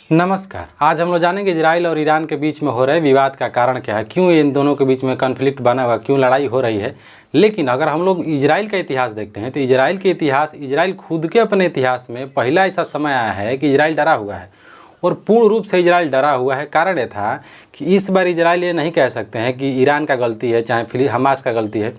नमस्कार। आज हम लोग जानेंगे इजराइल और ईरान के बीच में हो रहे विवाद का कारण क्या है, क्यों इन दोनों के बीच में कॉन्फ्लिक्ट बना हुआ, क्यों लड़ाई हो रही है। लेकिन अगर हम लोग इजराइल का इतिहास देखते हैं तो इजराइल के इतिहास, इजराइल खुद के अपने इतिहास में पहला ऐसा समय आया है कि इजराइल डरा हुआ है और पूर्ण रूप से इजराइल डरा हुआ है। कारण ये था कि इस बार इजराइल ये नहीं कह सकते हैं कि ईरान का गलती है चाहे हमास का गलती है।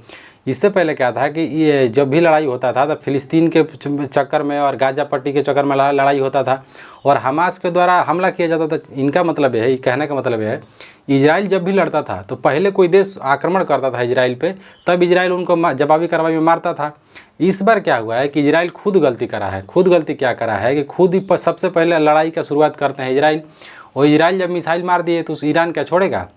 इससे पहले क्या था कि ये जब भी लड़ाई होता था तो फ़िलिस्तीन के चक्कर में और गाज़ा पट्टी के चक्कर में लड़ाई होता था और हमास के द्वारा हमला किया जाता था। इनका मतलब है, कहने का मतलब है, इजराइल जब भी लड़ता था तो पहले कोई देश आक्रमण करता था इजराइल पे, तब इजराइल उनको जवाबी कार्रवाई में मारता था। इस बार क्या हुआ है कि इजराइल खुद गलती करा है। खुद गलती क्या करा है कि खुद ही सबसे पहले लड़ाई का शुरुआत करते हैं इजराइल, और इजराइल जब मिसाइल मार दिए तो ईरान क्या छोड़ेगा।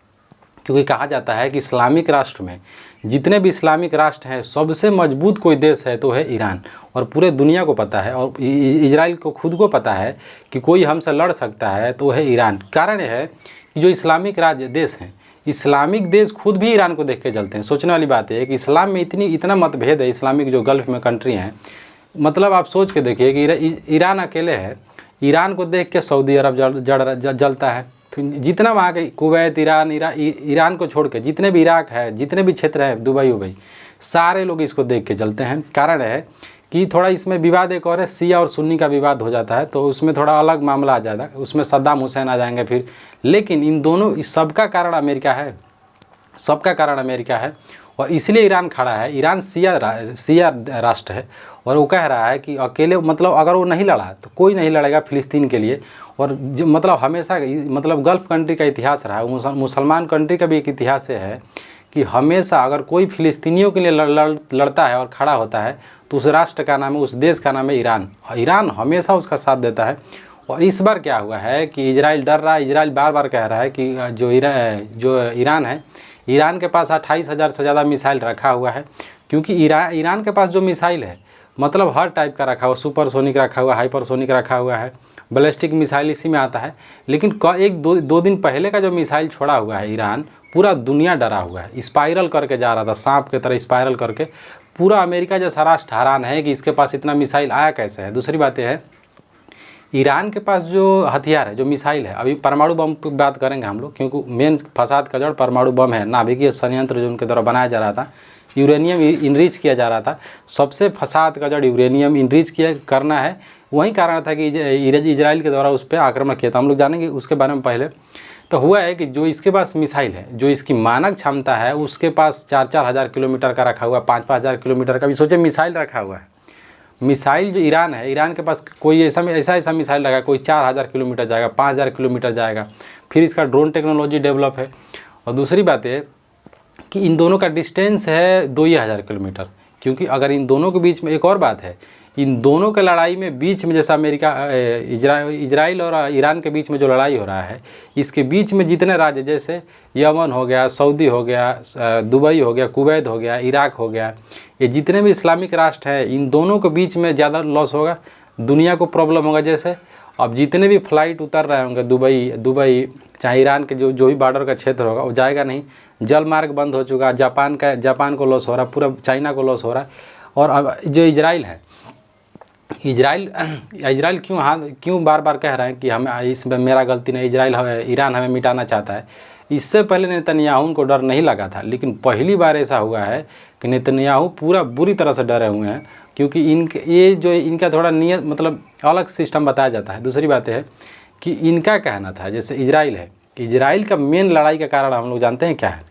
क्योंकि कहा जाता है कि इस्लामिक राष्ट्र में, जितने भी इस्लामिक राष्ट्र हैं, सबसे मजबूत कोई देश है तो है ईरान। और पूरे दुनिया को पता है और इजराइल को खुद को पता है कि कोई हमसे लड़ सकता है तो है ईरान। कारण है कि जो इस्लामिक राज्य देश हैं, इस्लामिक देश खुद भी ईरान को देख के चलते हैं। सोचने वाली बात है कि इस्लाम में इतना मतभेद है। इस्लामिक जो गल्फ़ में कंट्री हैं, मतलब आप सोच के देखिए कि ईरान अकेले है, ईरान को देख के सऊदी अरब जलता है। जितना वहाँ के कुवैत, ईरान को छोड़ के जितने भी इराक है, जितने भी क्षेत्र हैं, दुबई, सारे लोग इसको देख के चलते हैं। कारण है कि थोड़ा इसमें विवाद एक और है, शिया और सुन्नी का विवाद हो जाता है तो उसमें थोड़ा अलग मामला आ जाएगा, उसमें सद्दाम हुसैन आ जाएंगे फिर। लेकिन इन दोनों, सबका कारण अमेरिका है, सबका कारण अमेरिका है और इसलिए ईरान खड़ा है। ईरान शिया राष्ट्र है और वो कह रहा है कि अकेले, मतलब अगर वो नहीं लड़ा तो कोई नहीं लड़ेगा फ़िलिस्तीन के लिए। और जो मतलब हमेशा, मतलब गल्फ़ कंट्री का इतिहास रहा है, मुसलमान कंट्री का भी एक इतिहास है कि हमेशा अगर कोई फ़िलिस्तीनियों के लिए लड़ता है और खड़ा होता है तो उस राष्ट्र का नाम है, उस देश का नाम है ईरान। ईरान हमेशा उसका साथ देता है। और इस बार क्या हुआ है कि इजराइल डर रहा है। इजराइल बार बार कह रहा है कि जो ईरान है, ईरान के पास 28,000 से ज़्यादा मिसाइल रखा हुआ है। क्योंकि ईरान के पास जो मिसाइल है, मतलब हर टाइप का रखा हुआ, सुपरसोनिक रखा हुआ, हाइपरसोनिक रखा हुआ है, बैलिस्टिक मिसाइल इसी में आता है। लेकिन दो दिन पहले का जो मिसाइल छोड़ा हुआ है ईरान, पूरा दुनिया डरा हुआ है। स्पाइरल करके जा रहा था, सांप की तरह स्पाइरल करके। पूरा अमेरिका जैसा राष्ट्र हैरान है कि इसके पास इतना मिसाइल आया कैसे है। दूसरी बात यह है, ईरान के पास जो हथियार है, जो मिसाइल है, अभी परमाणु बम की बात करेंगे हम लोग, क्योंकि मेन फसाद का जड़ परमाणु बम है। नाभिकीय संयंत्र जो उनके द्वारा बनाया जा रहा था, यूरेनियम इनरिच किया जा रहा था। सबसे फसाद का जड़ यूरेनियम इनरिच करना है। वही कारण था कि इजराइल के द्वारा उस पर आक्रमण किया था। हम लोग जानेंगे उसके बारे में। पहले तो हुआ है कि जो इसके पास मिसाइल है, जो इसकी मानक क्षमता है, उसके पास 4-4 हज़ार किलोमीटर का रखा हुआ, 5-5 हज़ार किलोमीटर का भी सोचे मिसाइल रखा हुआ है। मिसाइल जो ईरान है, ईरान के पास कोई ऐसा मिसाइल लगा, कोई 4,000 किलोमीटर जाएगा, 5,000 किलोमीटर जाएगा। फिर इसका ड्रोन टेक्नोलॉजी डेवलप है। और दूसरी बात है कि इन दोनों का डिस्टेंस है 2,000 किलोमीटर। क्योंकि अगर इन दोनों के बीच में, एक और बात है, इन दोनों के लड़ाई में बीच में, जैसा इजराइल और ईरान के बीच में जो लड़ाई हो रहा है, इसके बीच में जितने राज्य, जैसे यमन हो गया, सऊदी हो गया, दुबई हो गया, कुवैत हो गया, इराक हो गया, ये जितने भी इस्लामिक राष्ट्र हैं, इन दोनों के बीच में ज़्यादा लॉस होगा, दुनिया को प्रॉब्लम होगा। जैसे अब जितने भी फ्लाइट उतर रहे होंगे दुबई चाहे ईरान के जो भी बॉर्डर का क्षेत्र होगा, वो जाएगा नहीं। जल मार्ग बंद हो चुका, जापान को लॉस हो रहा, पूरा चाइना को लॉस हो रहा है। और अब जो इजराइल है, इजराइल क्यों बार बार कह रहे हैं कि हम, इसमें मेरा गलती नहीं, ईरान हमें मिटाना चाहता है। इससे पहले नेतन्याहू को डर नहीं लगा था, लेकिन पहली बार ऐसा हुआ है कि नेतन्याहू पूरा बुरी तरह से डरे हुए हैं। क्योंकि इनका थोड़ा नियत, मतलब अलग सिस्टम बताया जाता है। दूसरी बात है कि इनका कहना था, जैसे इजराइल है, इजराइल का मेन लड़ाई का कारण हम लोग जानते हैं क्या है।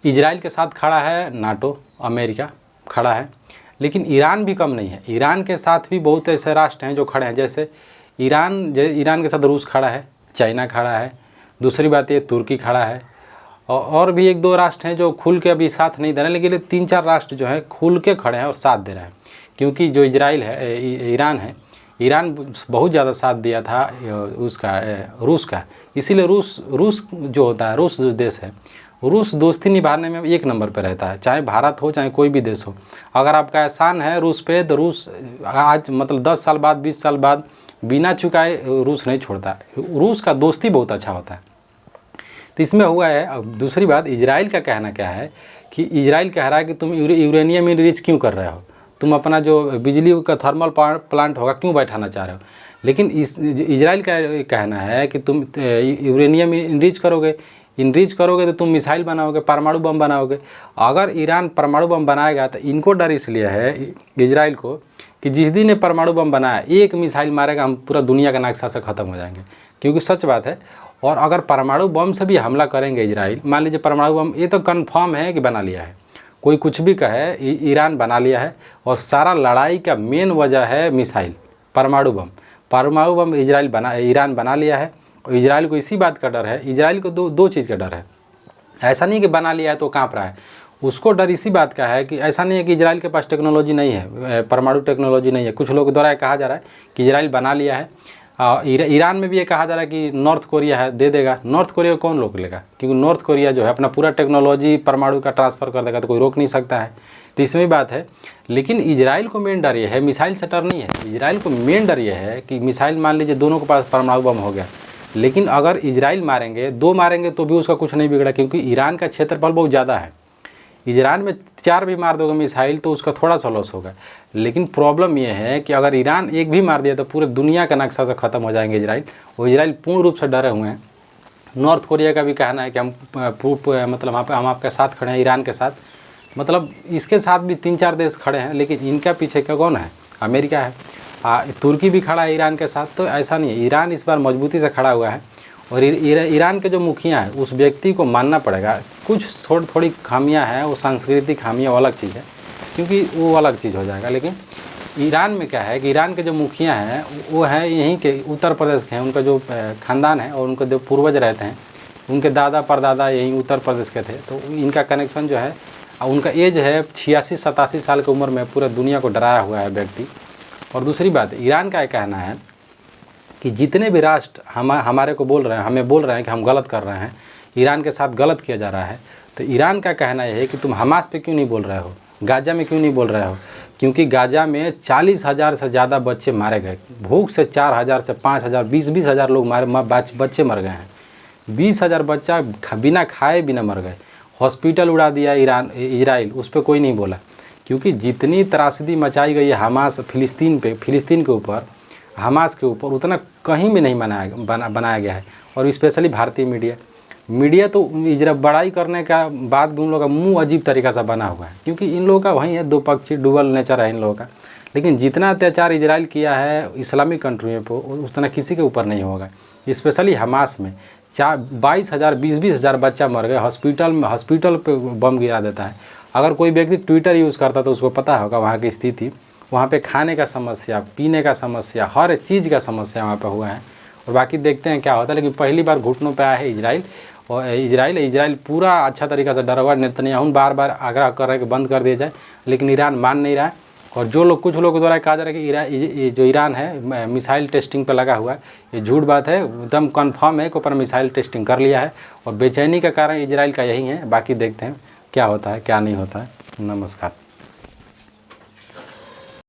इजराइल के साथ खड़ा है नाटो, अमेरिका खड़ा है, लेकिन ईरान भी कम नहीं है। ईरान के साथ भी बहुत ऐसे राष्ट्र हैं जो खड़े हैं। जैसे ईरान के साथ रूस खड़ा है, चाइना खड़ा है। दूसरी बात ये, तुर्की खड़ा है। और भी 1-2 राष्ट्र हैं जो खुल के अभी साथ नहीं दे रहे हैं, लेकिन 3-4 राष्ट्र जो हैं खुल के खड़े हैं और साथ दे रहे हैं। क्योंकि जो ईरान है, ईरान बहुत ज़्यादा साथ दिया था रूस का। इसीलिए रूस जो होता है, रूस जो देश है, रूस दोस्ती निभाने में 1 नंबर पर रहता है। चाहे भारत हो, चाहे कोई भी देश हो, अगर आपका एहसान है रूस पे, तो रूस आज, मतलब 10 साल बाद, 20 साल बाद, बिना चुकाए रूस नहीं छोड़ता। रूस का दोस्ती बहुत अच्छा होता है। तो इसमें हुआ है। अब दूसरी बात, इजराइल का कहना क्या है कि इजराइल कह रहा है कि तुम यूरेनियम इनरिच क्यों कर रहे हो। तुम अपना जो बिजली का थर्मल प्लांट होगा क्यों बैठाना चाह रहे हो। लेकिन इजराइल का कहना है कि तुम यूरेनियम इनरीच करोगे तो तुम मिसाइल बनाओगे, परमाणु बम बनाओगे। अगर ईरान परमाणु बम बनाएगा तो इनको डर इसलिए है इजराइल को कि जिस दिन ये परमाणु बम बनाया, एक मिसाइल मारेगा हम पूरा दुनिया का नक्शा से ख़त्म हो जाएंगे, क्योंकि सच बात है। और अगर परमाणु बम से भी हमला करेंगे इजराइल, मान लीजिए परमाणु बम, ये तो कन्फर्म है कि बना लिया है, कोई कुछ भी कहे, ईरान बना लिया है। और सारा लड़ाई का मेन वजह है मिसाइल, परमाणु बम ईरान बना लिया है। और इजराइल को इसी बात का डर है, इजराइल को दो चीज़ का डर है। ऐसा नहीं कि बना लिया है तो काँप रहा है, उसको डर इसी बात का है कि ऐसा नहीं है कि इजराइल के पास टेक्नोलॉजी नहीं है, परमाणु टेक्नोलॉजी नहीं है। कुछ लोग द्वारा कहा जा रहा है कि इजराइल बना लिया है। ईरान में भी ये कहा जा रहा है कि नॉर्थ कोरिया है, दे देगा। नॉर्थ कोरिया को कौन रोक लेगा, क्योंकि नॉर्थ कोरिया जो है अपना पूरा टेक्नोलॉजी परमाणु का ट्रांसफ़र कर देगा, तो कोई रोक नहीं सकता है। तो इसमें बात है। लेकिन इजराइल को मेन डर ये है, मिसाइल से डर नहीं है। इजराइल को मेन डर ये है कि मिसाइल, मान लीजिए दोनों के पास परमाणु बम हो गया, लेकिन अगर इजराइल मारेंगे, 2 मारेंगे तो भी उसका कुछ नहीं बिगड़ा, क्योंकि ईरान का क्षेत्रफल बहुत ज़्यादा है। ईरान में 4 भी मार दोगे मिसाइल तो उसका थोड़ा सा लॉस होगा। लेकिन प्रॉब्लम यह है कि अगर ईरान एक भी मार दिया तो पूरे दुनिया का नक्शा से ख़त्म हो जाएंगे इजराइल। और इजराइल पूर्ण रूप से डरे हुए हैं। नॉर्थ कोरिया का भी कहना है कि हम मतलब हम आपके साथ खड़े हैं, ईरान के साथ। मतलब इसके साथ भी 3-4 देश खड़े हैं, लेकिन इनका पीछे का कौन है, अमेरिका है। तुर्की भी खड़ा है ईरान के साथ। तो ऐसा नहीं है, ईरान इस बार मजबूती से खड़ा हुआ है। और ईरान के जो मुखिया है उस व्यक्ति को मानना पड़ेगा। कुछ थोड़ी खामियां हैं, वो सांस्कृतिक खामियां, वो अलग चीज़ है, क्योंकि वो अलग चीज़ हो जाएगा। लेकिन ईरान में क्या है कि ईरान के जो मुखिया हैं वो हैं यहीं के, उत्तर प्रदेश के हैं। उनका जो ख़ानदान है और उनके जो पूर्वज रहते हैं, उनके दादा परदादा यहीं उत्तर प्रदेश के थे। तो इनका कनेक्शन जो है, उनका एज है 86-87 साल की उम्र में पूरा दुनिया को डराया हुआ है व्यक्ति। और दूसरी बात, ईरान का कहना है कि जितने भी राष्ट्र हमारे को बोल रहे हैं, हमें बोल रहे हैं कि हम गलत कर रहे हैं, ईरान के साथ गलत किया जा रहा है, तो ईरान का कहना यह है कि तुम हमास पे क्यों नहीं बोल रहे हो, गाज़ा में क्यों नहीं बोल रहे हो। क्योंकि गाज़ा में 40,000 से ज़्यादा बच्चे मारे गए, भूख से 4,000 से 5,000 20-20 हज़ार लोग बच्चे मर गए हैं। 20,000 बच्चा बिना खाए बिना मर गए। हॉस्पिटल उड़ा दिया इजराइल, उस पर कोई नहीं बोला। क्योंकि जितनी त्रासदी मचाई गई है हमास फिलिस्तीन के ऊपर, हमास के ऊपर, उतना कहीं भी नहीं बनाया गया है। और स्पेशली भारतीय मीडिया तो बड़ाई करने का बाद भी उन लोगों का मुंह अजीब तरीक़ा से बना हुआ है, क्योंकि इन लोगों का वही है, दो पक्षी डुअल नेचर है इन लोगों का। लेकिन जितना अत्याचार इजराइल किया है इस्लामिक कंट्रियों पर, उतना किसी के ऊपर नहीं होगा। स्पेशली हमास में 22,000 20-20 हज़ार बच्चा मर गए। हॉस्पिटल पे बम गिरा देता है। अगर कोई व्यक्ति ट्विटर यूज़ करता तो उसको पता होगा वहाँ की स्थिति। वहाँ पे खाने का समस्या, पीने का समस्या, हर चीज़ का समस्या वहाँ पे हुआ है। और बाकी देखते हैं क्या होता है। लेकिन पहली बार घुटनों पे आया है इजराइल। और इजराइल पूरा अच्छा तरीक़ा से डरा हुआ। नेतन्याहू बार बार आग्रह कर रहे हैं कि बंद कर दिया जाए, लेकिन ईरान मान नहीं रहा है। और कुछ लोगों द्वारा कहा जा रहा है कि जो ईरान है मिसाइल टेस्टिंग पर लगा हुआ है, ये झूठ बात है। एकदम कन्फर्म है कि ऊपर मिसाइल टेस्टिंग कर लिया है। और बेचैनी का कारण इजराइल का यही है। बाकी देखते हैं क्या होता है क्या नहीं होता है। नमस्कार।